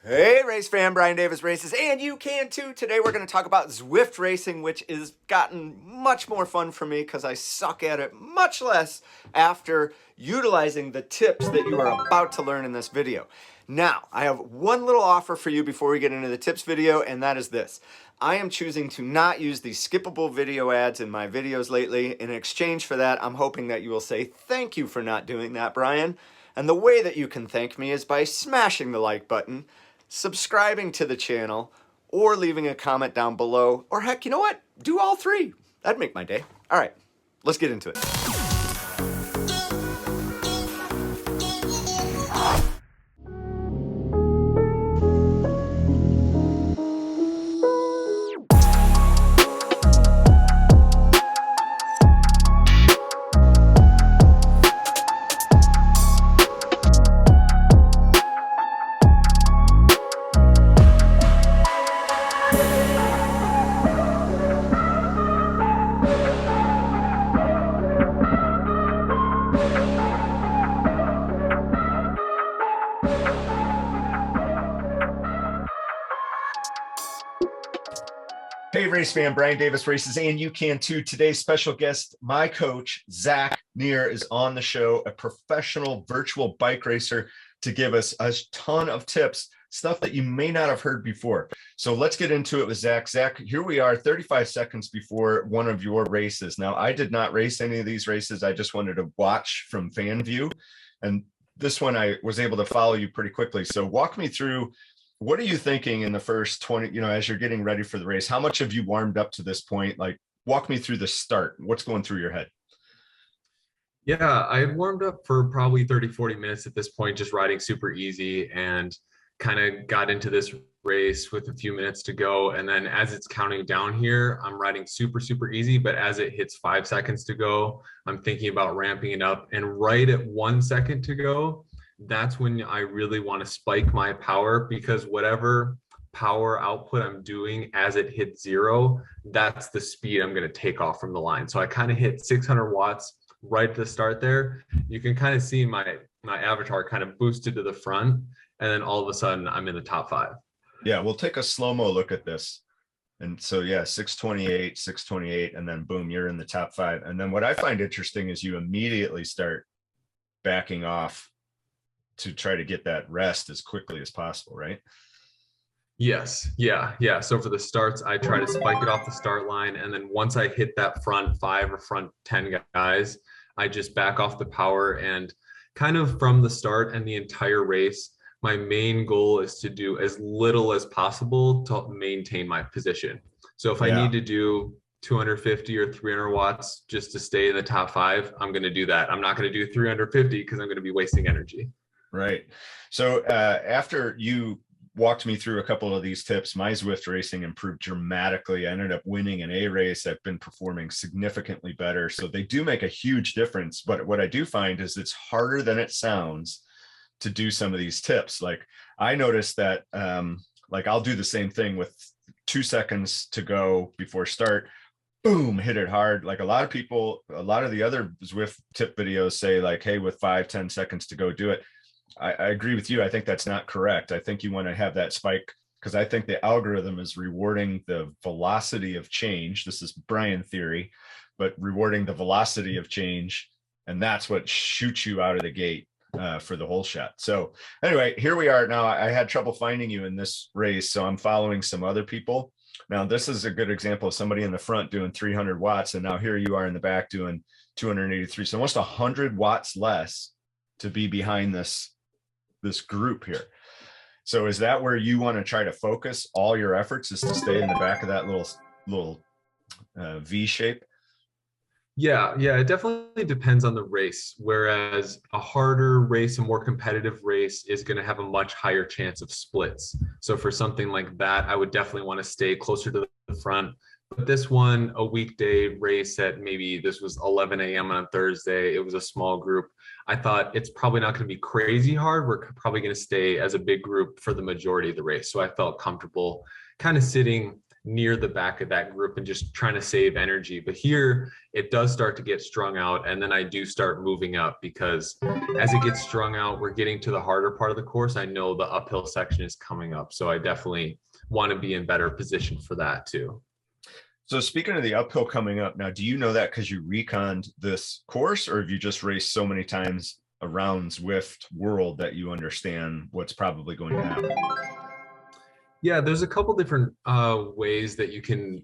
Hey, race fan, Brian Davis races, and you can too. Today we're going to talk about Zwift racing, which has gotten much more fun for me because I suck at it much less after utilizing the tips that you are about to learn in this video. Now, I have one little offer for you before we get into the tips video, and that is this. I am choosing to not use these skippable video ads in my videos lately. In exchange for that, I'm hoping that you will say thank you for not doing that, Brian. And the way that you can thank me is by smashing the like button, subscribing to the channel, or leaving a comment down below, or heck, you know what? Do all three. That'd make my day. All right, let's get into it. Hey, race fan, Brian Davis races, and you can too. Today's special guest, my coach, Zach Nehr, is on the show, a professional virtual bike racer, to give us a ton of tips, stuff that you may not have heard before. So let's get into it with Zach. Zach, here we are 35 seconds before one of your races. Now, I did not race any of these races. I just wanted to watch from fan view. And this one, I was able to follow you pretty quickly. So walk me through, what are you thinking in the first 20, as you're getting ready for the race? How much have you warmed up to this point? Like, walk me through the start. What's going through your head? Yeah, I warmed up for probably 30, 40 minutes at this point, just riding super easy, and kind of got into this race with a few minutes to go. And then as it's counting down here, I'm riding super, super easy. But as it hits 5 seconds to go, I'm thinking about ramping it up. And right at 1 second to go, that's when I really want to spike my power, because whatever power output I'm doing as it hits 0, that's the speed I'm going to take off from the line. So I kind of hit 600 watts right at the start there. You can kind of see my avatar kind of boosted to the front, and then all of a sudden I'm in the top 5. Yeah, we'll take a slow-mo look at this. And so, yeah, 628, and then boom, you're in the top 5. And then what I find interesting is you immediately start backing off to try to get that rest as quickly as possible, right? Yes. Yeah. So for the starts, I try to spike it off the start line. And then once I hit that front 5 or front 10 guys, I just back off the power. And kind of from the start and the entire race, my main goal is to do as little as possible to maintain my position. So if I need to do 250 or 300 watts just to stay in the top 5, I'm going to do that. I'm not going to do 350 because I'm going to be wasting energy. Right. So after you walked me through a couple of these tips, my Zwift racing improved dramatically. I ended up winning an A race. I've been performing significantly better. So they do make a huge difference. But what I do find is it's harder than it sounds to do some of these tips. Like, I noticed that like I'll do the same thing with 2 seconds to go before start. Boom, hit it hard. Like a lot of people, a lot of the other Zwift tip videos say like, hey, with 5-10 seconds to go, do it. I agree with you. I think that's not correct. I think you want to have that spike, because I think the algorithm is rewarding the velocity of change. This is Brian theory, but rewarding the velocity of change. And that's what shoots you out of the gate for the whole shot. So anyway, here we are now. I had trouble finding you in this race, so I'm following some other people. Now, this is a good example of somebody in the front doing 300 watts. And now here you are in the back doing 283. So almost 100 watts less to be behind this group here. So is that where you want to try to focus all your efforts, is to stay in the back of that little V shape? Yeah, it definitely depends on the race. Whereas a harder race, a more competitive race, is going to have a much higher chance of splits. So for something like that, I would definitely want to stay closer to the front. But this one, a weekday race at maybe this was 11 a.m. on Thursday, it was a small group. I thought it's probably not going to be crazy hard. We're probably going to stay as a big group for the majority of the race. So I felt comfortable kind of sitting near the back of that group and just trying to save energy. But here it does start to get strung out, and then I do start moving up, because as it gets strung out, we're getting to the harder part of the course. I know the uphill section is coming up, so I definitely want to be in better position for that too. So speaking of the uphill coming up, now, do you know that because you reconned this course, or have you just raced so many times around Zwift world that you understand what's probably going to happen? Yeah, there's a couple different ways that you can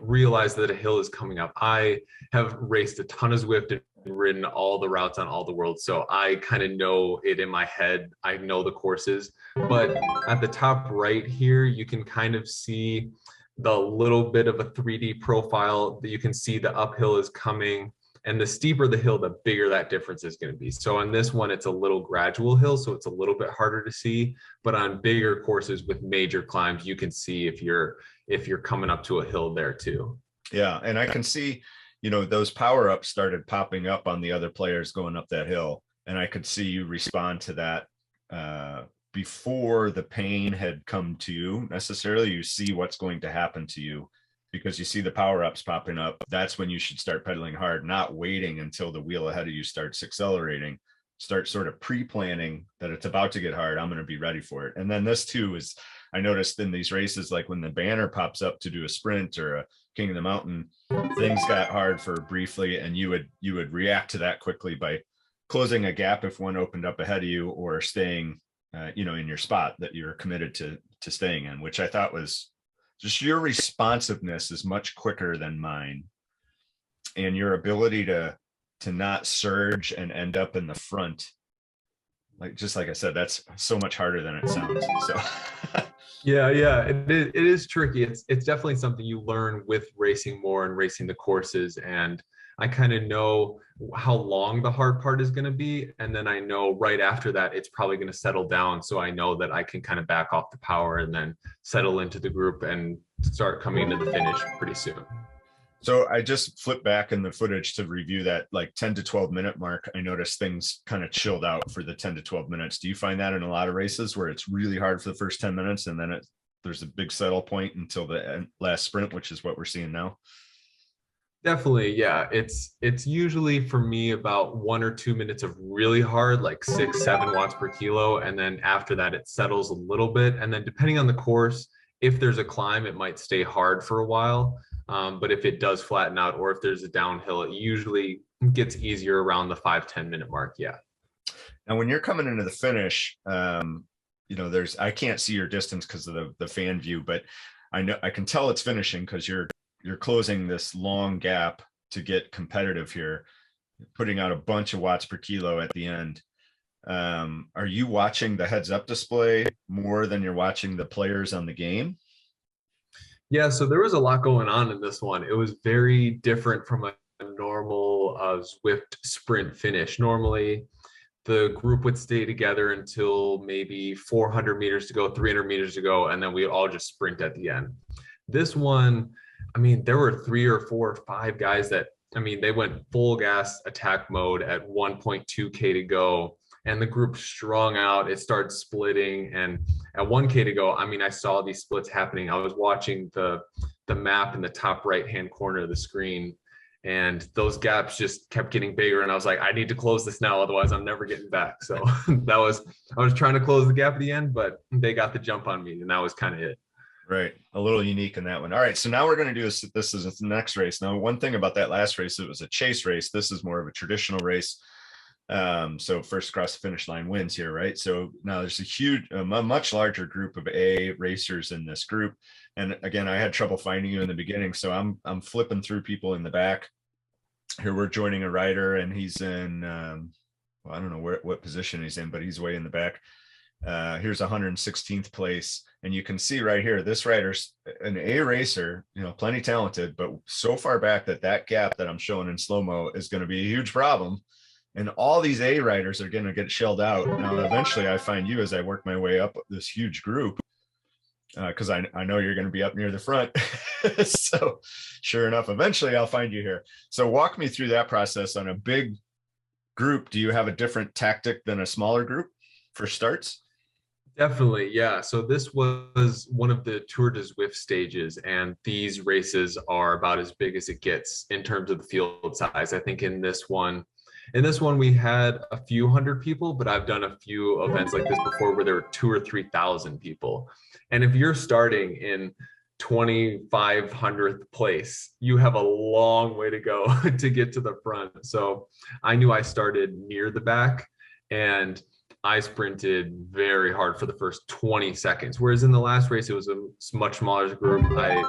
realize that a hill is coming up. I have raced a ton of Zwift and ridden all the routes on all the worlds, so I kind of know it in my head. I know the courses, but at the top right here, you can kind of see the little bit of a 3D profile that you can see the uphill is coming. And the steeper the hill, the bigger that difference is going to be. So on this one, it's a little gradual hill, so it's a little bit harder to see. But on bigger courses with major climbs, you can see if you're coming up to a hill there too. Yeah, and I can see, those power-ups started popping up on the other players going up that hill, and I could see you respond to that before the pain had come to you necessarily. You see what's going to happen to you because you see the power-ups popping up. That's when you should start pedaling hard, not waiting until the wheel ahead of you starts accelerating. Start sort of pre-planning that it's about to get hard. I'm going to be ready for it. And then this too is, I noticed in these races, like when the banner pops up to do a sprint or a King of the Mountain, things got hard for briefly, and you would react to that quickly by closing a gap if one opened up ahead of you, or staying in your spot that you're committed to staying in, which I thought was just, your responsiveness is much quicker than mine, and your ability to not surge and end up in the front, like I said, that's so much harder than it sounds. So yeah, it is tricky. It's definitely something you learn with racing more and racing the courses. And I kind of know how long the hard part is going to be, and then I know right after that it's probably going to settle down, so I know that I can kind of back off the power and then settle into the group and start coming into the finish pretty soon. So I just flipped back in the footage to review that like 10 to 12 minute mark. I noticed things kind of chilled out for the 10 to 12 minutes. Do you find that in a lot of races where it's really hard for the first 10 minutes and then there's a big settle point until the last sprint, which is what we're seeing now? Definitely, yeah. It's usually for me about 1 or 2 minutes of really hard, like 6-7 watts per kilo, and then after that it settles a little bit. And then depending on the course, if there's a climb, it might stay hard for a while. But if it does flatten out, or if there's a downhill, it usually gets easier around the 5-10 minute mark. Yeah. Now, when you're coming into the finish, I can't see your distance because of the fan view, but I know I can tell it's finishing because you're closing this long gap to get competitive here, putting out a bunch of watts per kilo at the end. Are you watching the heads up display more than you're watching the players on the game? Yeah, so there was a lot going on in this one. It was very different from a normal Zwift sprint finish. Normally, the group would stay together until maybe 400 meters to go, 300 meters to go, and then we all just sprint at the end. This one, I mean, there were 3 or 4 or 5 guys that, I mean, they went full gas attack mode at 1.2K to go, and the group strung out. It started splitting, and at 1K to go, I mean, I saw these splits happening. I was watching the map in the top right-hand corner of the screen, and those gaps just kept getting bigger, and I was like, I need to close this now, otherwise I'm never getting back. So I was trying to close the gap at the end, but they got the jump on me, and that was kind of it. Right. A little unique in that one. All right. So now we're going to do this is the next race. Now, one thing about that last race, it was a chase race. This is more of a traditional race. So first across the finish line wins here, right? So now there's a much larger group of A racers in this group. And again, I had trouble finding you in the beginning. So I'm flipping through people in the back. Here we're joining a rider, and he's in, I don't know what position he's in, but he's way in the back. Here's 116th place, and you can see right here, this rider's an A racer, plenty talented, but so far back that gap that I'm showing in slow-mo is going to be a huge problem, and all these A riders are going to get shelled out. Now eventually I find you as I work my way up this huge group, because I know you're going to be up near the front. So sure enough, eventually I'll find you here. So walk me through that process. On a big group, do you have a different tactic than a smaller group for starts? Definitely, yeah. So this was one of the Tour de Zwift stages, and these races are about as big as it gets in terms of the field size. I think in this one we had a few hundred people, but I've done a few events like this before where there were 2 or 3 thousand people. And if you're starting in 2,500th place, you have a long way to go to get to the front. So I knew I started near the back, and I sprinted very hard for the first 20 seconds. Whereas in the last race, it was a much smaller group. I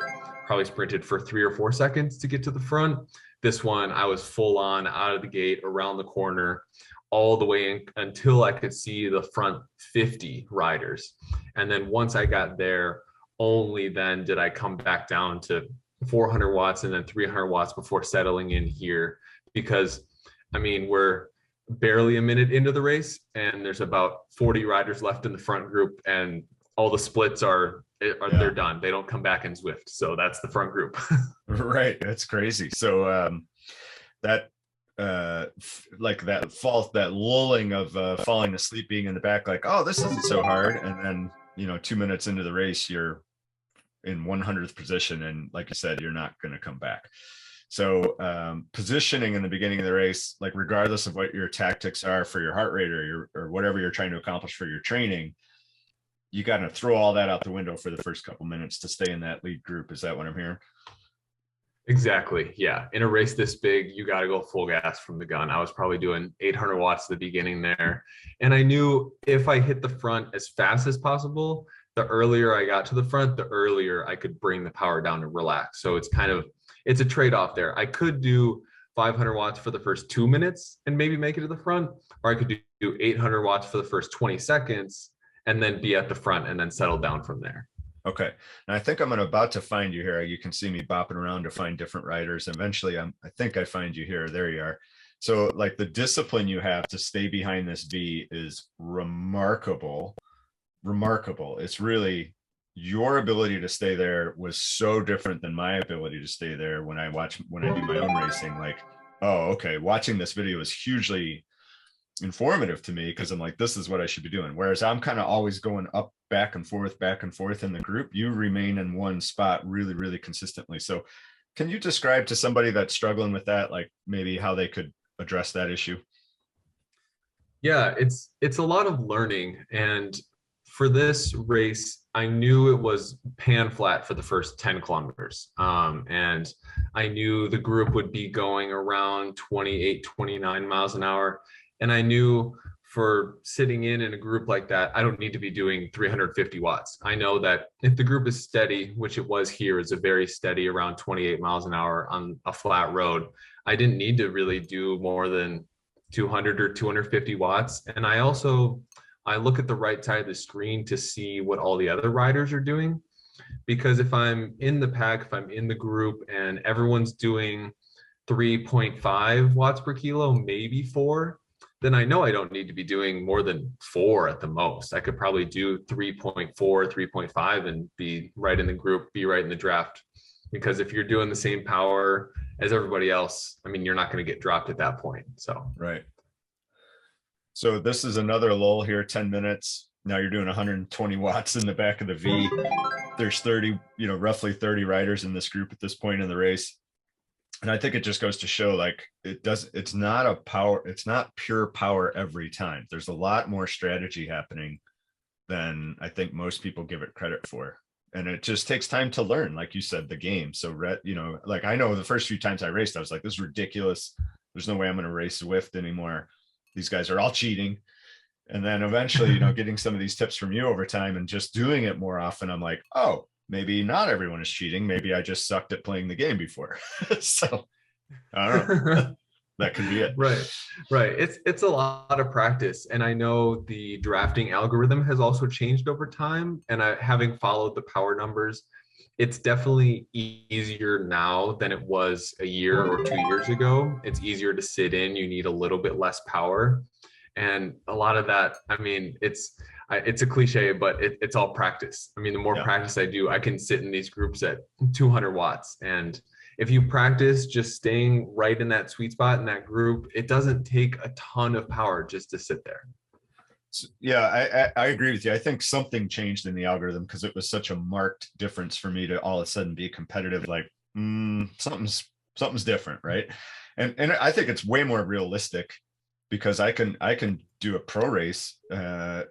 probably sprinted for 3 or 4 seconds to get to the front. This one, I was full on out of the gate, around the corner, all the way in, until I could see the front 50 riders. And then once I got there, only then did I come back down to 400 watts and then 300 watts before settling in here. Because, I mean, we're barely a minute into the race and there's about 40 riders left in the front group, and all the splits are they're done. They don't come back in Zwift. So that's the front group. Right. That's crazy. So that like that lulling of falling asleep, being in the back, like, oh, this isn't so hard. And then, 2 minutes into the race, you're in 100th position. And like you said, you're not going to come back. So positioning in the beginning of the race, like regardless of what your tactics are for your heart rate or whatever you're trying to accomplish for your training, you got to throw all that out the window for the first couple minutes to stay in that lead group. Is that what I'm hearing? Exactly. Yeah. In a race this big, you got to go full gas from the gun. I was probably doing 800 watts at the beginning there. And I knew if I hit the front as fast as possible, the earlier I got to the front, the earlier I could bring the power down to relax. So it's a trade-off there. I could do 500 watts for the first 2 minutes and maybe make it to the front, or I could do 800 watts for the first 20 seconds and then be at the front and then settle down from there. Okay. Now I think I'm about to find you here. You can see me bopping around to find different riders. Eventually I think I find you here. There you are. So like the discipline you have to stay behind this V is remarkable. It's really, your ability to stay there was so different than my ability to stay there when I do my own racing. Like, oh, okay. Watching this video is hugely informative to me because I'm like, this is what I should be doing. Whereas I'm kind of always going up, back and forth in the group. You remain in one spot really, really consistently. So can you describe to somebody that's struggling with that, like maybe how they could address that issue? Yeah, it's a lot of learning. And for this race, I knew it was pan flat for the first 10 kilometers. And I knew the group would be going around 28, 29 miles an hour. And I knew for sitting in a group like that, I don't need to be doing 350 watts. I know that if the group is steady, which it was here, is a very steady around 28 miles an hour on a flat road, I didn't need to really do more than 200 or 250 watts. And I look at the right side of the screen to see what all the other riders are doing. Because if I'm in the pack, if I'm in the group and everyone's doing 3.5 watts per kilo, maybe 4, then I know I don't need to be doing more than 4 at the most. I could probably do 3.4, 3.5 and be right in the group, be right in the draft. Because if you're doing the same power as everybody else, I mean, you're not going to get dropped at that point. So, right. So this is another lull here, 10 minutes. Now you're doing 120 watts in the back of the V. There's roughly 30 riders in this group at this point in the race. And I think it just goes to show, like, it's not pure power every time. There's a lot more strategy happening than I think most people give it credit for. And it just takes time to learn, like you said, the game. So, like, I know the first few times I raced, I was like, this is ridiculous. There's no way I'm going to race Zwift anymore. These guys are all cheating. And then eventually, getting some of these tips from you over time and just doing it more often, I'm like, oh, maybe not everyone is cheating. Maybe I just sucked at playing the game before. So I don't know. That could be it. Right. It's a lot of practice. And I know the drafting algorithm has also changed over time. And having followed the power numbers, it's definitely easier now than it was a year or 2 years ago. It's easier to sit in. You need a little bit less power. And a lot of that, I mean, it's a cliche, but it's all practice. I mean, the more practice I do, I can sit in these groups at 200 watts. And if you practice just staying right in that sweet spot in that group, it doesn't take a ton of power just to sit there. Yeah, I agree with you. I think something changed in the algorithm because it was such a marked difference for me to all of a sudden be competitive. Like, something's different, right? And I think it's way more realistic because I can do a pro race, at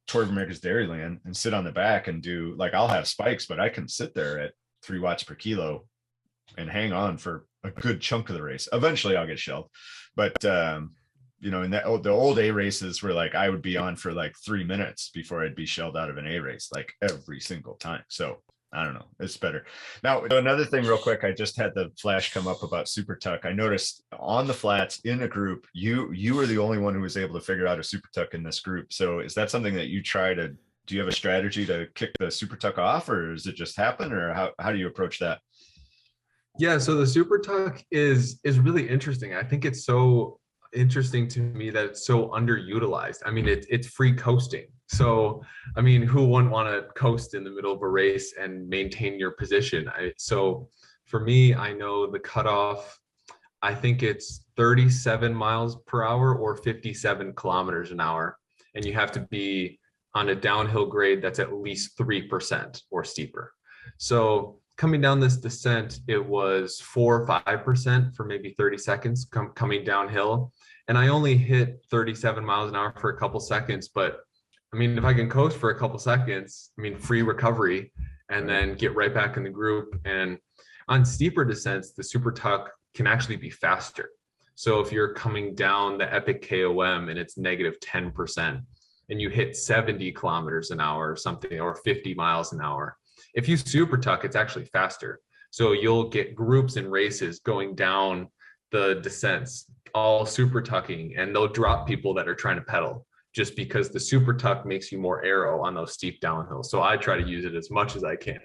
Tour of America's Dairyland and sit on the back and do, like, I'll have spikes, but I can sit there at 3 watts per kilo and hang on for a good chunk of the race. Eventually I'll get shelled, but in the old A races were like, I would be on for like 3 minutes before I'd be shelled out of an A race, like every single time. So I don't know, it's better. Now, another thing real quick, I just had the flash come up about super tuck. I noticed on the flats in a group, you were the only one who was able to figure out a super tuck in this group. So is that something that you do you have a strategy to kick the super tuck off, or does it just happen, or how do you approach that? Yeah, so the super tuck is really interesting. I think it's so interesting to me that it's so underutilized. I mean, it's free coasting. So, I mean, who wouldn't want to coast in the middle of a race and maintain your position? So for me, I know the cutoff, I think it's 37 miles per hour or 57 kilometers an hour. And you have to be on a downhill grade that's at least 3% or steeper. So coming down this descent, it was 4 or 5% for maybe 30 seconds coming downhill. And I only hit 37 miles an hour for a couple seconds. But I mean, if I can coast for a couple seconds, I mean, free recovery and then get right back in the group. And on steeper descents, the super tuck can actually be faster. So if you're coming down the epic KOM and it's negative 10% and you hit 70 kilometers an hour or something, or 50 miles an hour, if you super tuck, it's actually faster. So you'll get groups in races going down the descents, all super tucking, and they'll drop people that are trying to pedal just because the super tuck makes you more aero on those steep downhills. So I try to use it as much as I can.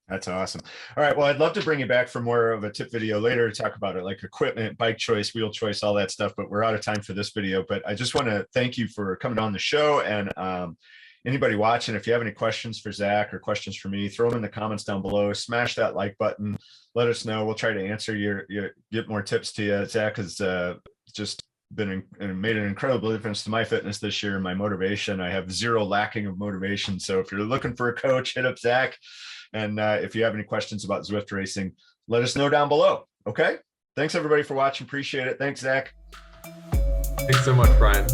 That's awesome. All right. Well, I'd love to bring you back for more of a tip video later to talk about it, like equipment, bike choice, wheel choice, all that stuff. But we're out of time for this video. But I just want to thank you for coming on the show. And anybody watching, if you have any questions for Zach or questions for me, throw them in the comments down below. Smash that like button. Let us know. We'll try to answer your get more tips to you. Zach has just been made an incredible difference to my fitness this year and my motivation. I have zero lacking of motivation. So if you're looking for a coach, hit up Zach. And if you have any questions about Zwift racing, let us know down below. Okay. Thanks everybody for watching. Appreciate it. Thanks, Zach. Thanks so much, Brian.